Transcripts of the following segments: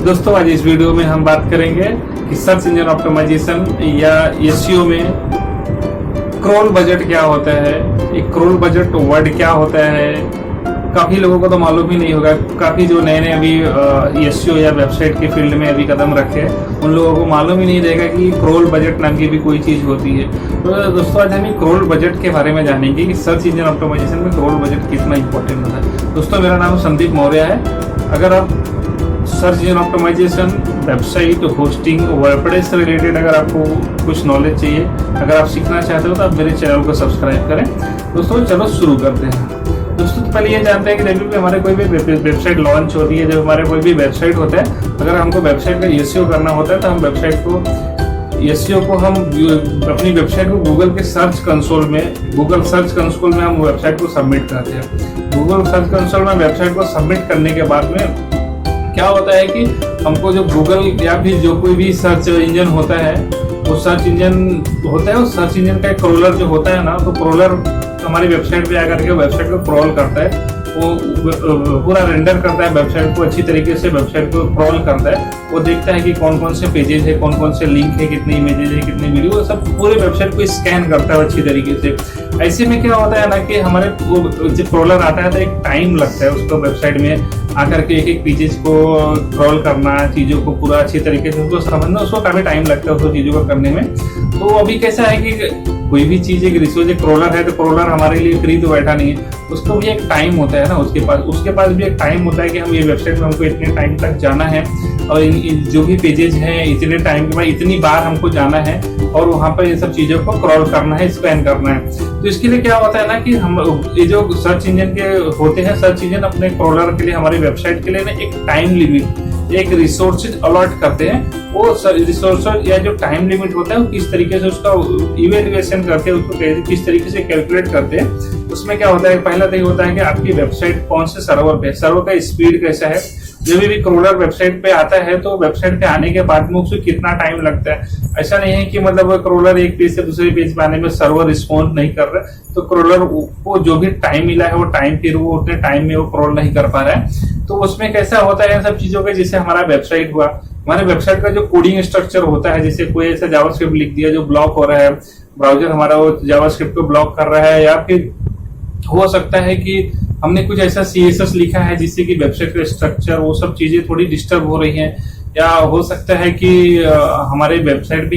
दोस्तों आज इस वीडियो में हम बात करेंगे कि सर्च इंजन ऑप्टिमाइजेशन या एसईओ में क्रॉल बजट क्या होता है। एक क्रॉल बजट वर्ड क्या होता है, काफी लोगों को तो मालूम ही नहीं होगा। काफी जो नए नए अभी एसईओ या वेबसाइट के फील्ड में अभी कदम रखे हैं उन लोगों को मालूम ही नहीं रहेगा कि क्रॉल बजट नाम की भी कोई चीज होती है। तो दोस्तों आज हम क्रॉल बजट के बारे में जानेंगे कि सर्च इंजन ऑप्टिमाइजेशन में क्रॉल बजट कितना इंपॉर्टेंट होता है। दोस्तों मेरा नाम संदीप मौर्य है। अगर आप search engine optimization, website hosting, WordPress से रिलेटेड अगर आपको कुछ नॉलेज चाहिए, अगर आप सीखना चाहते हो तो आप मेरे चैनल को सब्सक्राइब करें। दोस्तों चलो शुरू करते हैं। दोस्तों तो पहले ये जानते हैं कि जब भी हमारे कोई भी वेबसाइट लॉन्च होती है, जब हमारे कोई भी वेबसाइट होता है, अगर हमको वेबसाइट का एसईओ करना होता है तो हम वेबसाइट को एसईओ को हम अपनी वेबसाइट को गूगल के सर्च कंसोल में हम वेबसाइट को सबमिट करते हैं। गूगल सर्च कंसोल में वेबसाइट को सबमिट करने के बाद में क्या होता है कि हमको जो गूगल या फिर जो कोई भी सर्च इंजन होता है, वो सर्च इंजन होता है, उस सर्च इंजन का क्रॉलर जो होता है ना, तो क्रॉलर हमारी वेबसाइट पे आकर के वेबसाइट को क्रॉल करता है। वो पूरा रेंडर करता है वेबसाइट को, अच्छी तरीके से वेबसाइट को क्रॉल करता है। वो देखता है कि कौन कौन से पेजेज है, कौन कौन से लिंक है, कितनी इमेजेज है, कितनी वीडियो, सब पूरे वेबसाइट को स्कैन करता है अच्छी तरीके से। ऐसे में क्या होता है ना कि हमारे जब क्रॉलर आता है तो एक टाइम लगता है उसको वेबसाइट में आकर के एक पेजेस को क्रॉल करना, चीजों को पूरा अच्छी तरीके से उसको समझना, उसको काफी टाइम लगता है उसको चीजों को करने में। तो अभी कैसा है कि कोई भी चीज एक रिसोर्स क्रॉलर है तो क्रॉलर हमारे लिए फ्री तो बैठा नहीं है, उसको भी एक टाइम होता है ना, उसके पास भी एक टाइम होता है कि हम ये वेबसाइट में हमको इतने टाइम तक जाना है और जो भी पेजेस हैं इतने टाइम के बाद इतनी बार हमको जाना है और वहां पर ये सब चीजों को क्रॉल करना है, स्कैन करना है। तो इसके लिए क्या होता है ना कि हम ये जो सर्च इंजन के होते हैं, सर्च इंजन अपने क्रॉलर के लिए, हमारी वेबसाइट के लिए ना एक टाइम लिमिट, एक रिसोर्सेज अलॉट करते हैं। वो रिसोर्सेज या जो टाइम लिमिट होता है वो किस तरीके से उसका इवेल्युएशन करते हैं, उसको किस तरीके से कैलकुलेट करते हैं। उसमें क्या होता है, पहला तो ये होता है कि आपकी वेबसाइट कौन से सर्वर पे, सर्वर का स्पीड कैसा है। जब भी क्रॉलर वेबसाइट पे आता है तो वेबसाइट पे आने के बाद में उसको कितना टाइम लगता है। ऐसा नहीं है कि मतलब क्रॉलर एक पेज से दूसरे पेज पे आने में सर्वर रिस्पॉन्ड नहीं कर रहा है, तो क्रॉलर को जो भी टाइम मिला है वो टाइम फिर वो उतने टाइम में वो क्रॉल नहीं कर पा रहा है। तो उसमें कैसा होता है इन सब चीजों का, जैसे हमारा वेबसाइट हुआ, हमारे वेबसाइट का जो कोडिंग स्ट्रक्चर होता है, जैसे कोई ऐसा जावास्क्रिप्ट लिख दिया जो ब्लॉक हो रहा है, ब्राउजर हमारा वो जावास्क्रिप्ट को ब्लॉक कर रहा है, या फिर हो सकता है कि हमने कुछ ऐसा सीएसएस लिखा है जिससे कि वेबसाइट का स्ट्रक्चर वो सब चीजें थोड़ी डिस्टर्ब हो रही हैं, या हो सकता है कि हमारे वेबसाइट पे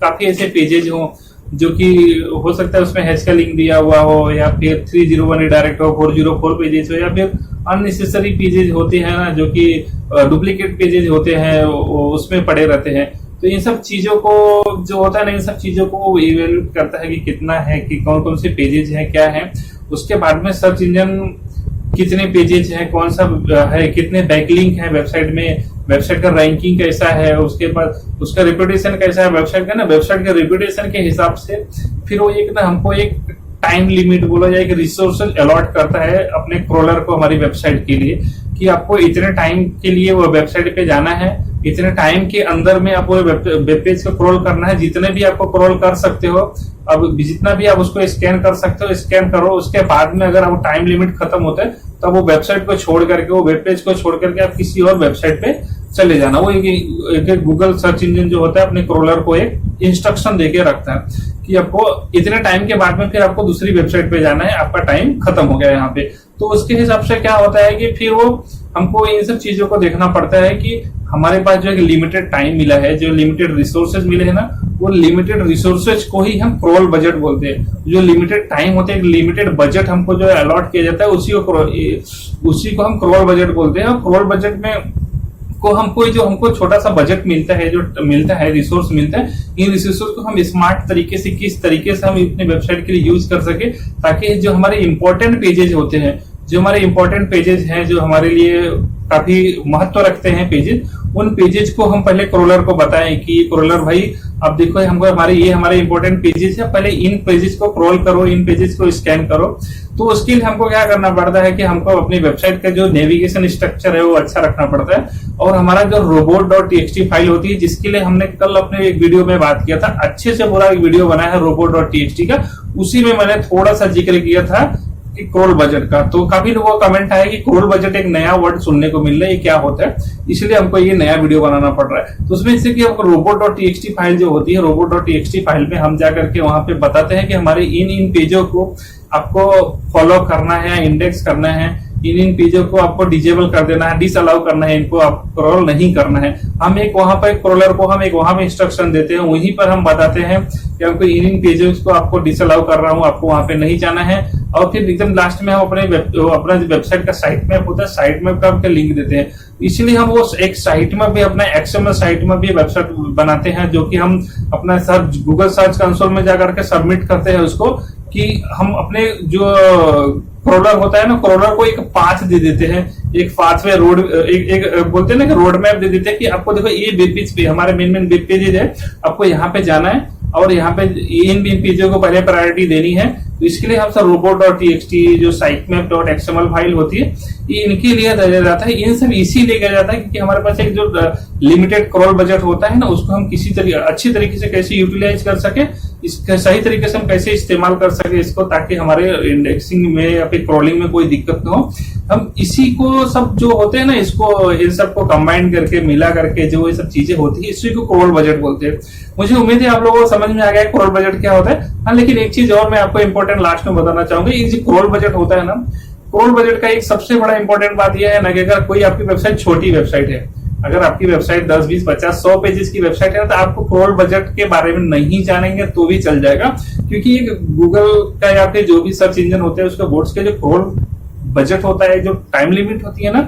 काफी ऐसे पेजेज हो जो कि हो सकता है उसमें हैश का लिंक दिया हुआ हो, या फिर 301 रिडायरेक्ट हो, 404 पेजेज हो, या फिर अननेसेसरी पेजेज होते हैं ना, जो कि डुप्लीकेट पेजेज होते हैं उसमें पड़े रहते हैं। तो इन सब चीजों को जो होता है ना, इन सब चीजों को इवेल्यूएट करता है कि कितना है, कि कौन कौन से पेजेज हैं, क्या है। उसके बाद में सर्च इंजन कितने पेजेज हैं, कौन सा है, कितने बैकलिंक है वेबसाइट में, वेबसाइट का रैंकिंग कैसा है, उसके बाद उसका रेपुटेशन कैसा है वेबसाइट का ना, वेबसाइट के रेपुटेशन के हिसाब से फिर वो एक ना हमको एक टाइम लिमिट बोला जाए, एक रिसोर्सेज अलॉट करता है अपने क्रॉलर को हमारी वेबसाइट के लिए, कि आपको इतने टाइम के लिए वो वेबसाइट पे जाना है, इतने टाइम के अंदर में आपको वेब पेज को क्रॉल करना है, जितने भी आपको क्रॉल कर सकते हो, अब जितना भी आप उसको स्कैन कर सकते हो स्कैन करो। उसके बाद में अगर वो टाइम लिमिट खत्म होता है तो वो वेबसाइट को छोड़ करके, वो वेब पेज को छोड़ करके आप किसी और वेबसाइट पे चले जाना। वो एक गूगल सर्च इंजन जो होता है अपने क्रॉलर को एक इंस्ट्रक्शन देके रखता है कि आपको इतने टाइम के बाद में फिर आपको दूसरी वेबसाइट पे जाना है, आपका टाइम खत्म हो गया यहाँ पे। तो उसके हिसाब से क्या होता है कि फिर वो हमको इन सब चीजों को देखना पड़ता है कि हमारे पास जो एक लिमिटेड टाइम मिला है, जो लिमिटेड रिसोर्सेज मिले हैं ना, वो लिमिटेड रिसोर्सेज को ही हम क्रॉल बजट बोलते हैं। जो लिमिटेड टाइम होता है, एक लिमिटेड बजट हमको जो अलॉट किया जाता है उसी को हम क्रॉल बजट बोलते हैं। और क्रॉल बजट में को हमको छोटा सा बजट मिलता है, जो मिलता है, रिसोर्स मिलता है, इन रिसोर्स को हम स्मार्ट तरीके से किस तरीके से हम अपने वेबसाइट के लिए यूज कर सके, ताकि जो हमारे इंपॉर्टेंट पेजेज होते हैं, जो हमारे इंपॉर्टेंट पेजेज हैं, जो हमारे लिए काफी महत्व रखते हैं पेजेज, उन पेजेज को हम पहले क्रॉलर को बताएं कि क्रॉलर भाई अब देखो हमको हमारे इंपॉर्टेंट पेजेस है, पहले इन पेजेस को क्रॉल करो, इन पेजेस को स्कैन करो। तो उसके लिए हमको क्या करना पड़ता है कि हमको अपनी वेबसाइट का जो नेविगेशन स्ट्रक्चर है वो अच्छा रखना पड़ता है। और हमारा जो robot.txt फाइल होती है, जिसके लिए हमने कल अपने एक वीडियो में बात किया था, अच्छे से पूरा एक वीडियो बनाया है robot.txt का, उसी में मैंने थोड़ा सा जिक्र किया था कि क्रोल बजट का। तो काफी लोगों का कमेंट आया कि क्रोल बजट एक नया वर्ड सुनने को मिल रहा है, ये क्या होता है, इसलिए हमको ये नया वीडियो बनाना पड़ रहा है। तो उसमें जैसे कि robot.txt फाइल जो होती है, robot.txt फाइल में हम जाकर के वहां पे बताते हैं कि हमारे इन पेजों को आपको फॉलो करना है, इंडेक्स करना है, इन पेजों को आपको डिजेबल कर देना है, डिसअलाउ करना है, इनको आप क्रोल नहीं करना है। हम एक वहां पर क्रोलर को हम एक वहां पे इंस्ट्रक्शन देते हैं, वहीं पर हम बताते हैं कि हमको इन पेजों को आपको डिसअलाउ कर रहा हूं, आपको वहां पे नहीं जाना है। और फिर एकदम लास्ट में हम अपना जो वेबसाइट का साइट मैप होता है, साइट मैप का आपके लिंक देते हैं। इसलिए हम वो एक साइट मैप भी, अपना एक्सएमएल साइट मैप भी वेबसाइट बनाते हैं, जो कि हम अपना सर्च गूगल सर्च कंसोल में जाकर के सबमिट करते हैं उसको, कि हम अपने जो क्रोलर होता है ना, क्रोलर को एक पाथ दे देते हैं, एक पाथ में रोड एक बोलते हैं ना कि रोड मैप दे देते हैं कि आपको देखो ये वेब पेज पे, हमारे मेन वेब पेजेज है, आपको यहाँ पे जाना है और यहाँ पे इन पेजों को पहले प्रायोरिटी देनी है। तो इसके लिए हम सब robot.txt जो sitemap.xml फाइल होती है, ये इनके लिए दिया जाता है। इन सब इसीलिए किया जाता है क्योंकि हमारे पास एक जो लिमिटेड क्रोल बजट होता है ना, उसको हम किसी तरीके अच्छी तरीके से कैसे यूटिलाइज कर सके, इसका सही तरीके से हम कैसे इस्तेमाल कर सके इसको, ताकि हमारे इंडेक्सिंग में या फिर क्रॉलिंग में कोई दिक्कत ना हो। हम इसी को सब जो होते हैं ना, इसको इन सबको कंबाइन करके मिला करके जो ये सब चीजें होती है, इसी को क्रोल बजट बोलते हैं। मुझे उम्मीद है आप लोगों को समझ में आ गया क्रोल बजट क्या होता है। हाँ, लेकिन एक चीज और मैं आपको इंपॉर्टेंट लास्ट में बताना चाहूंगा। ये जो क्रोल बजट होता है ना, क्रोल बजट का एक सबसे बड़ा इंपॉर्टेंट बात यह है ना कि अगर कोई आपकी वेबसाइट छोटी वेबसाइट है, अगर आपकी वेबसाइट 10, 20, 50, 100 पेजेस की वेबसाइट है, तो आपको क्रोल बजट के बारे में नहीं जानेंगे तो भी चल जाएगा, क्योंकि गूगल का या फिर जो भी सर्च इंजन होते हैं उसके बोर्ड्स के जो क्रोल बजट होता है, जो टाइम लिमिट होती है ना,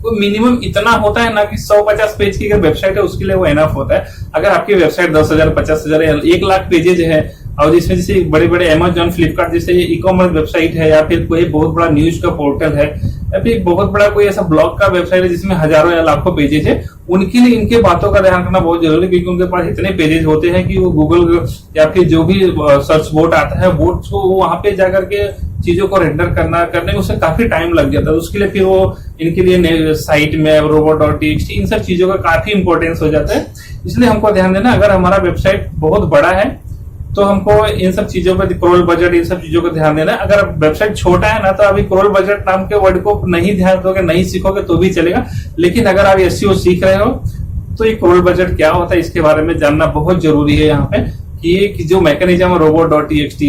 वो मिनिमम इतना होता है ना कि 150 पेज की अगर वेबसाइट है उसके लिए वो एनफ होता है। अगर आपकी वेबसाइट 10,000, 50,000, 1 लाख पेजेज है, और जिसमें जैसे बड़े बड़े अमेजॉन, फ्लिपकार्ट जैसे ई कॉमर्स वेबसाइट है, या फिर कोई बहुत बड़ा न्यूज का पोर्टल है, या फिर बहुत बड़ा कोई ऐसा ब्लॉग का वेबसाइट है जिसमें हजारों या लाखों पेजेज है, उनके लिए इनके बातों का ध्यान रखना बहुत जरूरी है, क्योंकि उनके पास इतने पेजेज होते हैं कि वो गूगल या फिर जो भी सर्च बोर्ड आता है, बोर्ड को वहां पे जाकर के चीजों को रेंडर करने में उसे काफी टाइम लग जाता है। उसके लिए फिर वो इनके लिए साइट में robot.txt इन सब चीजों का काफी इंपॉर्टेंस हो जाता है। इसलिए हमको ध्यान देना, अगर हमारा वेबसाइट बहुत बड़ा है तो हमको इन सब चीजों पर क्रोल बजट, इन सब चीजों को ध्यान देना है। अगर वेबसाइट छोटा है ना, तो अभी क्रोल बजट नाम के वर्ड को नहीं ध्यान दोगे, नहीं सीखोगे तो भी चलेगा। लेकिन अगर आप एसईओ सीख रहे हो तो ये क्रोल बजट क्या होता है इसके बारे में जानना बहुत जरूरी है यहाँ पे, कि जो मैकेनिज्म है robot.txt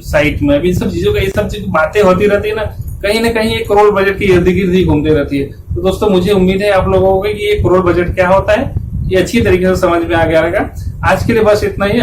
साइट में इन सब चीजों का, ये सब बातें होती रहती है ना कहीं ये क्रोल बजट की इर्द गिर्द ही घूमती रहती है। तो दोस्तों, मुझे उम्मीद है आप लोगों को कि ये क्रोल बजट क्या होता है ये अच्छी तरीके से समझ में आ गया रहेगा। आज के लिए बस इतना ही।